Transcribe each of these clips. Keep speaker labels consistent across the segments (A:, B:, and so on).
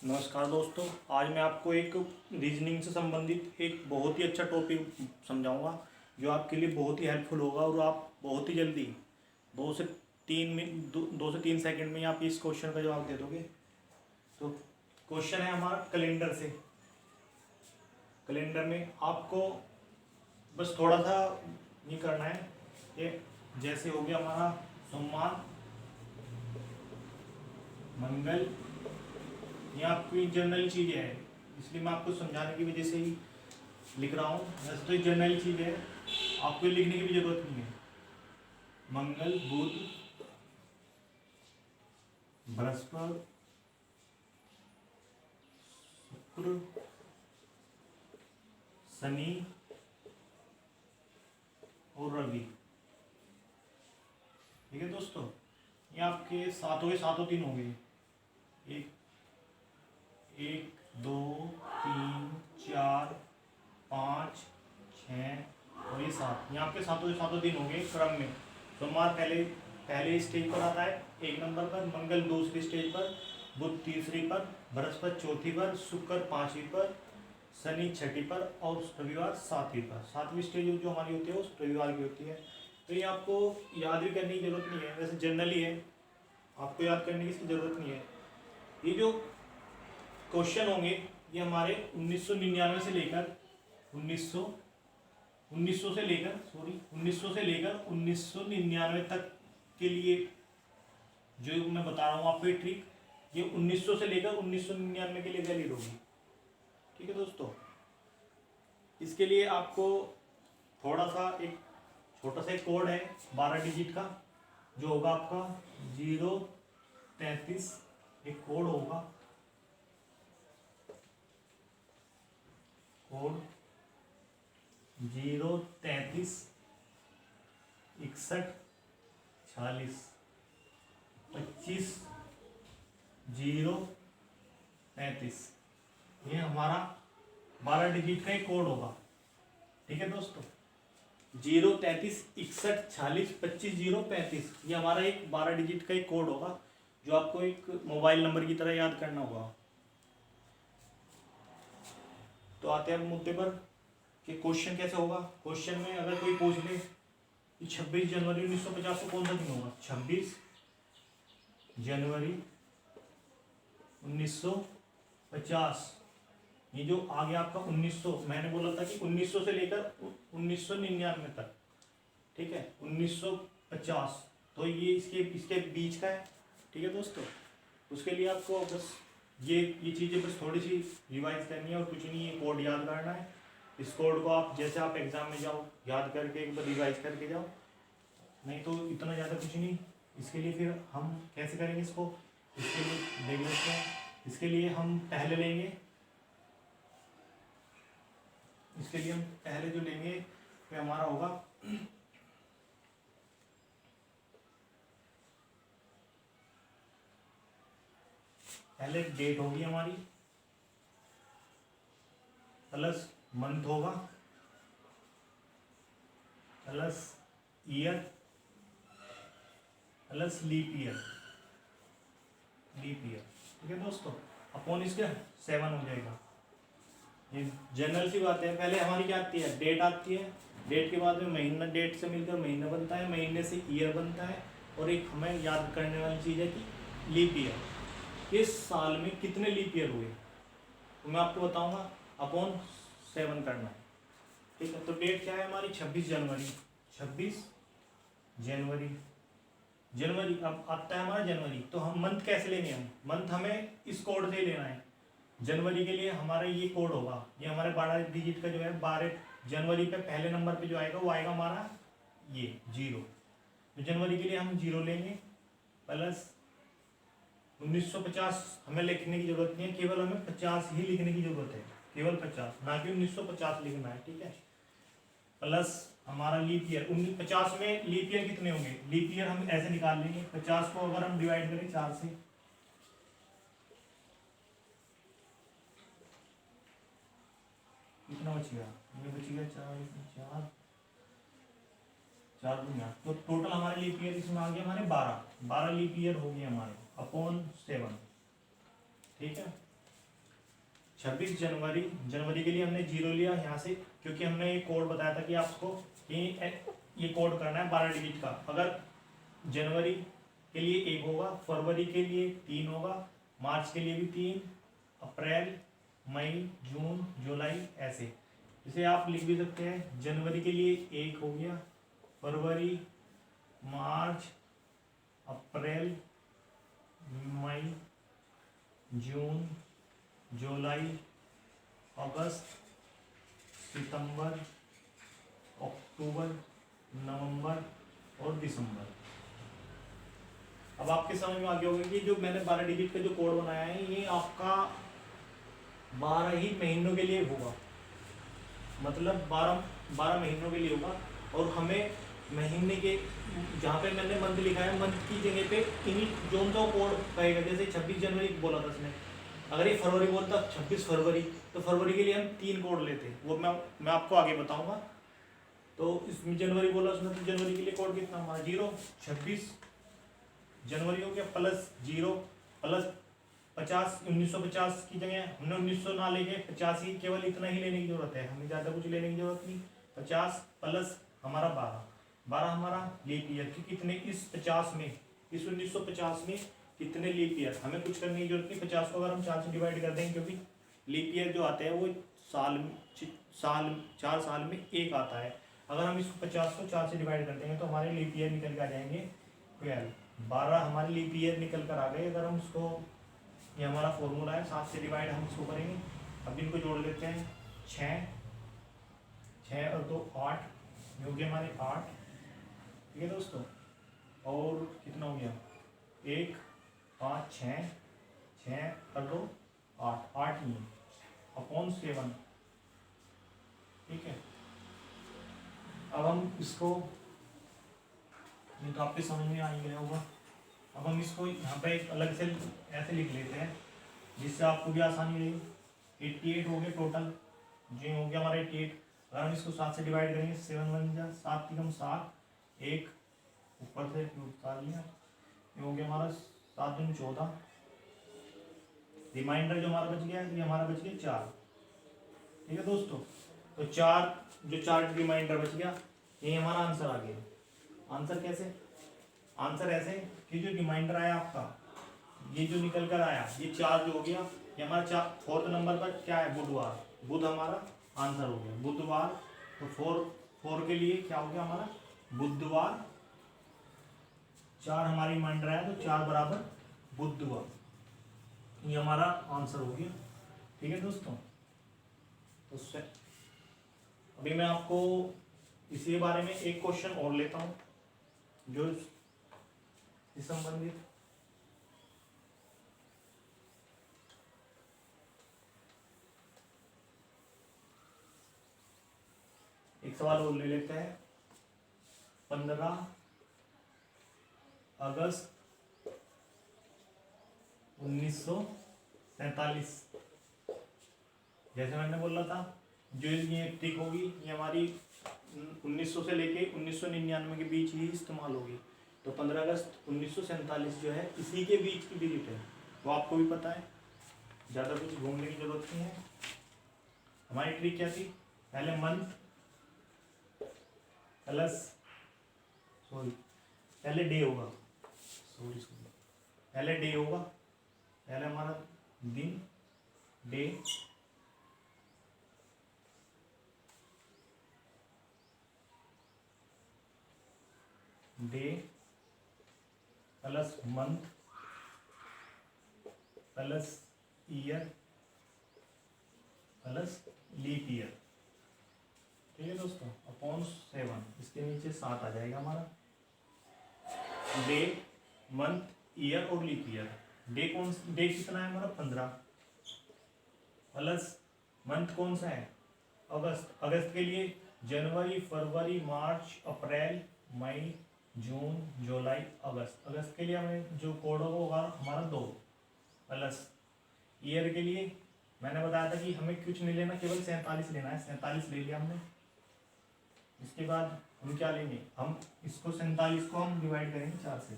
A: नमस्कार दोस्तों। आज मैं आपको एक रीजनिंग से संबंधित एक बहुत ही अच्छा टॉपिक समझाऊंगा जो आपके लिए बहुत ही हेल्पफुल होगा और आप बहुत ही जल्दी 2 से 3 सेकंड में आप इस क्वेश्चन का जवाब दे दोगे। तो क्वेश्चन है हमारा कैलेंडर से। कैलेंडर में आपको बस थोड़ा सा ये करना है। ये जैसे हो गया हमारा सोमवार, मंगल, ये आपकी जनरल चीज़ें है, इसलिए मैं आपको समझाने की वजह से ही लिख रहा हूँ। वैसे तो ये जनरल चीज़ है, आपको लिखने की भी जरूरत नहीं है। मंगल, बुध, बृहस्पति, शुक्र, शनि और रवि। ठीक है दोस्तों, ये आपके सातों दिन हो गए। एक एक, दो, तीन, चार, पाँच, छः और ये 7। ये आपके सातों दिन हो गए क्रम में। सोमवार पहले स्टेज पर आता है 1 नंबर पर, मंगल दूसरी स्टेज पर, बुध तीसरी पर, बृहस्पति चौथी पर, शुक्र 5वीं पर, शनि 6ठी पर और रविवार 7वीं पर। 7वीं स्टेज जो हमारी होती है उस रविवार की होती है। तो ये आपको याद भी करने की जरूरत नहीं है, वैसे जनरली है, आपको याद करने की इसकी जरूरत नहीं है। ये जो क्वेश्चन होंगे ये हमारे 1999 से लेकर 1900 से लेकर 1999 तक के लिए जो मैं बता रहा हूँ आपको ये ट्रिक, ये 1900 से लेकर 1999 के लिए वैलिड होगी। ठीक है दोस्तों, इसके लिए आपको थोड़ा सा एक छोटा सा एक कोड है 12 डिजिट का, जो होगा आपका 033। एक कोड होगा, कोड 033 61 46 25 033। ये हमारा 12 डिजिट का एक कोड होगा। ठीक है दोस्तों, 033 61 46 25 035, ये हमारा एक 12 डिजिट का एक कोड होगा जो आपको एक मोबाइल नंबर की तरह याद करना होगा। तो आते हैं मुद्दे पर कि क्वेश्चन कैसे होगा। क्वेश्चन में अगर कोई पूछ ले कि 26 जनवरी 1950 को कौन सा दिन होगा, 26 जनवरी 1950। ये जो आ गया आपका 1900, मैंने बोला था कि 1900 से लेकर 1999 तक। ठीक है, 1950, तो ये इसके बीच का है। ठीक है दोस्तों, उसके लिए आपको बस ये चीज़ें बस थोड़ी सी रिवाइज करनी है और कुछ नहीं, ये कोड याद करना है। इस कोड को आप जैसे आप एग्जाम में जाओ याद करके एक बार रिवाइज करके जाओ, नहीं तो इतना ज़्यादा कुछ नहीं। इसके लिए फिर हम कैसे करेंगे इसको, इसके लिए देख लेते हैं। इसके लिए हम पहले लेंगे, इसके लिए हम पहले जो लेंगे वो हमारा होगा पहले डेट होगी हमारी, प्लस मंथ होगा, plus year, plus leap year. ठीक है दोस्तों, अपॉन इसके 7 हो जाएगा। ये जनरल सी बात है। पहले हमारी क्या आती है, डेट आती है। डेट के बाद में महीना, डेट से मिलकर महीना बनता है, महीने से ईयर बनता है, और एक हमें याद करने वाली चीज़ है कि लीप ईयर। इस साल में कितने लीप ईयर हुए तो मैं आपको बताऊंगा, अपॉन 7 करना है। ठीक है, तो डेट क्या है हमारी, 26 जनवरी। 26 जनवरी, जनवरी अब आता है हमारा जनवरी। तो हम मंथ कैसे लेंगे, हम मंथ हमें इस कोड से लेना है। जनवरी के लिए हमारा ये कोड होगा, ये हमारे 12 डिजिट का जो है 12 जनवरी पे पहले नंबर पे जो आएगा वो आएगा हमारा ये 0। तो जनवरी के लिए हम 0 लेंगे, प्लस 1950 हमें लिखने की जरूरत नहीं है, केवल हमें 50 ही लिखने की जरूरत है, केवल 50, ना कि 1950 लिखना है। ठीक है, प्लस हमारा लीप ईयर 1950 में लीप ईयर कितने होंगे, लीप ईयर हम ऐसे निकाल लेंगे। 50 को अगर हम डिवाइड करें 4 से, कितना बचेगा, ये बचेगा 4 4 दूनी 8। तो टोटल हमारे लीप ईयर इसमें आ गया हमारे 12 लीप ईयर हो गए हमारे, अपॉन 7। ठीक है, 26 जनवरी, जनवरी के लिए हमने 0 लिया यहाँ से, क्योंकि हमने ये कोड बताया था कि आपको कि ये कोड करना है 12 डिजिट का। अगर जनवरी के लिए 1 होगा, फरवरी के लिए 3 होगा, मार्च के लिए भी 3, अप्रैल, मई, जून, जुलाई, ऐसे। इसे आप लिख भी सकते हैं, जनवरी के लिए 1 हो गया, फरवरी, मार्च, अप्रैल, मई, जून, जुलाई, अगस्त, सितंबर, अक्टूबर, नवंबर और दिसंबर। अब आपके समझ में आ गया होगा कि जो मैंने 12 डिजिट का जो कोड बनाया है ये आपका 12 ही महीनों के लिए होगा, मतलब 12 महीनों के लिए होगा। और हमें महीने के, जहाँ पे मैंने मंथ लिखा है, मंथ की जगह पे इन्हीं जोन का कोड कहेगा। जैसे 26 जनवरी बोला था उसने, अगर ये फरवरी बोलता 26 फरवरी, तो फरवरी के लिए हम 3 कोड लेते, वो मैं आपको आगे बताऊंगा। तो इसमें जनवरी बोला उसने, तो जनवरी के लिए कोड कितना हमारा 0, 26 जनवरी हो गया, प्लस 0 प्लस 50, 1950 की जगह हमने 1900 ना लेके 50 ही, केवल इतना ही लेने की जरूरत है, हमें ज़्यादा कुछ लेने की जरूरत नहीं। 50 प्लस हमारा 12 हमारा लीप ईयर, कि कितने इस 50 में, इस 1950 में कितने लीप ईयर, हमें कुछ करने की जरूरत नहीं। 50 को अगर हम 4 से डिवाइड कर देंगे, क्योंकि लीप ईयर जो आते हैं वो साल 4 साल में एक आता है। अगर हम इसको 50 को 4 से डिवाइड कर देंगे तो हमारे लीप ईयर निकल के आ जाएंगे 12, 12 हमारे लीप ईयर निकल कर आ गए। अगर हम उसको, ये हमारा फॉर्मूला है, 7 से डिवाइड हम इसको करेंगे। अब इनको जोड़ लेते हैं, 6 और 2 8, ये हो गया हमारे 8, ठीक है दोस्तों। और कितना हो गया, 1 5 6 और 2 8, 8 ही अपॉन 7, ठीक है। अब हम इसको, ये तो आपके समझ में आ ही गया होगा। अब हम इसको यहाँ पे एक अलग से ऐसे लिख लेते हैं जिससे आपको भी आसानी रहेगी। 88 हो गए टोटल, जो हो गया हमारा 88। अगर हम इसको 7 से डिवाइड करेंगे, 7 बन जाए, 7 की कम 7, एक ऊपर से उतार लिया, ये हो गया हमारा 7 दूनी 14। रिमाइंडर जो हमारा बच गया, ये हमारा बच गया 4, ठीक है दोस्तों। तो 4 जो 4 रिमाइंडर बच गया, ये हमारा आंसर आ गया। आंसर कैसे, आंसर ऐसे कि जो रिमाइंडर आया आपका, ये जो निकल कर आया, ये 4 जो हो गया, ये हमारा 4, 4th नंबर पर क्या है, बुधवार, बुध हमारा आंसर हो गया, बुधवार। तो 4 के लिए क्या हो गया हमारा, बुधवार। 4 हमारी रिमाइंडर आया, तो 4 बराबर बुधवार, ये हमारा आंसर हो गया, ठीक है दोस्तों। तो अभी मैं आपको इसी बारे में एक क्वेश्चन और लेता हूँ जो इस संबंधित। एक सवाल और ले लेते हैं। 15 अगस्त 1947, जैसे मैंने बोला था, जो ये टिक होगी ये हमारी 1900 से लेके 1999 के बीच ही इस्तेमाल होगी। तो 15 अगस्त 1947 जो है इसी के बीच की डिजिट है, वो आपको भी पता है, ज़्यादा कुछ घूमने की जरूरत नहीं है। हमारी ट्रिक क्या थी, पहले मंथ प्लस, पहले डे होगा, पहले डे होगा, पहले हमारा दिन, day, day plus month plus year plus leap year, ठीक है दोस्तों, अपॉन 7, इसके नीचे 7 आ जाएगा हमारा। डे, मंथ, ईयर और लीप ईयर। डे डे कितना है हमारा 15, प्लस मंथ कौन सा है, अगस्त। अगस्त के लिए जनवरी, फरवरी, मार्च, अप्रैल, मई, जून, जुलाई, अगस्त। अगस्त के लिए हमें जो कोड होगा हमारा 2, प्लस ईयर के लिए मैंने बताया था कि हमें कुछ नहीं लेना, केवल 47 लेना है, 47 ले लिया हमने। इसके बाद हम क्या लेंगे, हम इसको 47 को हम डिवाइड करेंगे 4 से,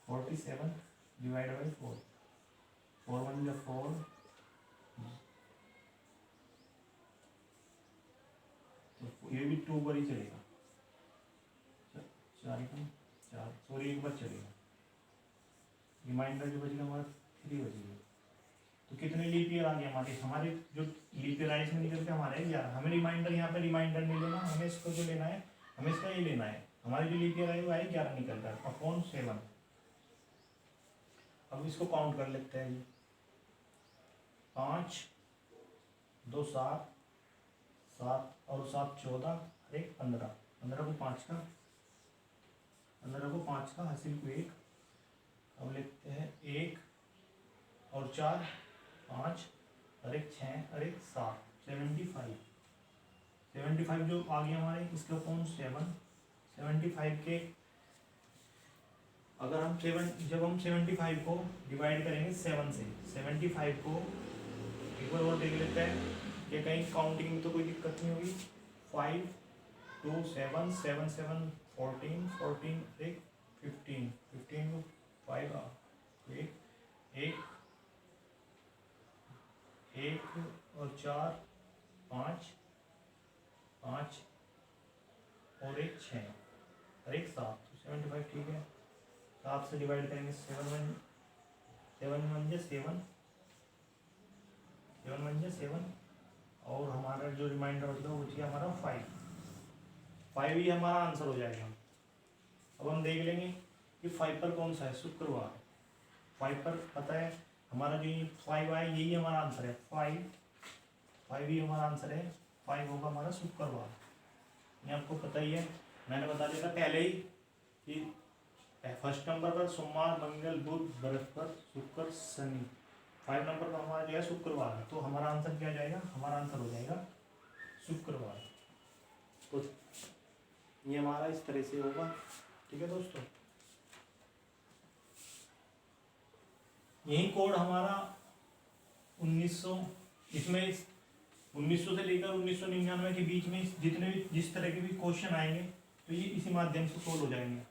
A: 47 डिवाइड बाई 4, 4 1 4, ये भी 2 पर ही चलेगा, 4 एकम 4, सॉरी 1 पर चलेगा। रिमाइंडर जो बचेगा हमारा 3 बचेगा। तो कितने लीप ईयर आ गए हमारे जो लीप ईयर आए इसमें निकल के हमारे 11। हमें रिमाइंडर, यहाँ पे रिमाइंडर नहीं लेना, हमें इसको जो लेना है, हमें इसका ये लेना है, हमारे जो लीप ईयर आए वो आए 11 निकल कर अपॉन 7। अब इसको काउंट कर लेते हैं जी। 5 2 7, 7 और 7 14 और 1 15, 15 को 5 का, 15 को 5 का, हासिल को 1। अब लिखते हैं 1 और 4 5 और 1 6 और 1 7, 75 जो आ गया हमारे इसके अपॉन 7। 75 के अगर हम जब हम 75 को डिवाइड करेंगे 7 से, 75 को एक बार और देख लेते हैं कि कहीं काउंटिंग में तो कोई दिक्कत नहीं होगी। 5 2 7 7 7 14 14 1 15 15 को 5 1 और 4 5 5 और 1 6 और 1 7, तो 75 ठीक है। 7 से डिवाइड करेंगे 7 1 7 और हमारा जो रिमाइंडर बचेगा वो बचेगा हमारा 5 ही हमारा आंसर हो जाएगा। अब हम देख लेंगे कि 5 पर कौन सा है, शुक्रवार। 5 पर पता है हमारा जो 5 आए यही हमारा आंसर है। 5 ही हमारा आंसर है। 5 होगा हमारा शुक्रवार। ये आपको पता ही है, मैंने बता दिया था पहले ही कि फर्स्ट नंबर पर सोमवार मंगल बुध बृहस्पति शुक्र शनि, 5 नंबर पर हमारा जो है शुक्रवार है। तो हमारा आंसर क्या जाएगा, हमारा आंसर हो जाएगा शुक्रवार। तो ये हमारा इस तरह से होगा। ठीक है दोस्तों, यही कोड हमारा 1900 इसमें 1900 से लेकर 1999 के बीच में जितने भी जिस तरह के भी क्वेश्चन आएंगे तो ये इसी माध्यम से सोल्व हो जाएंगे।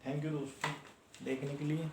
A: थैंक यू दोस्तों देखने के लिए।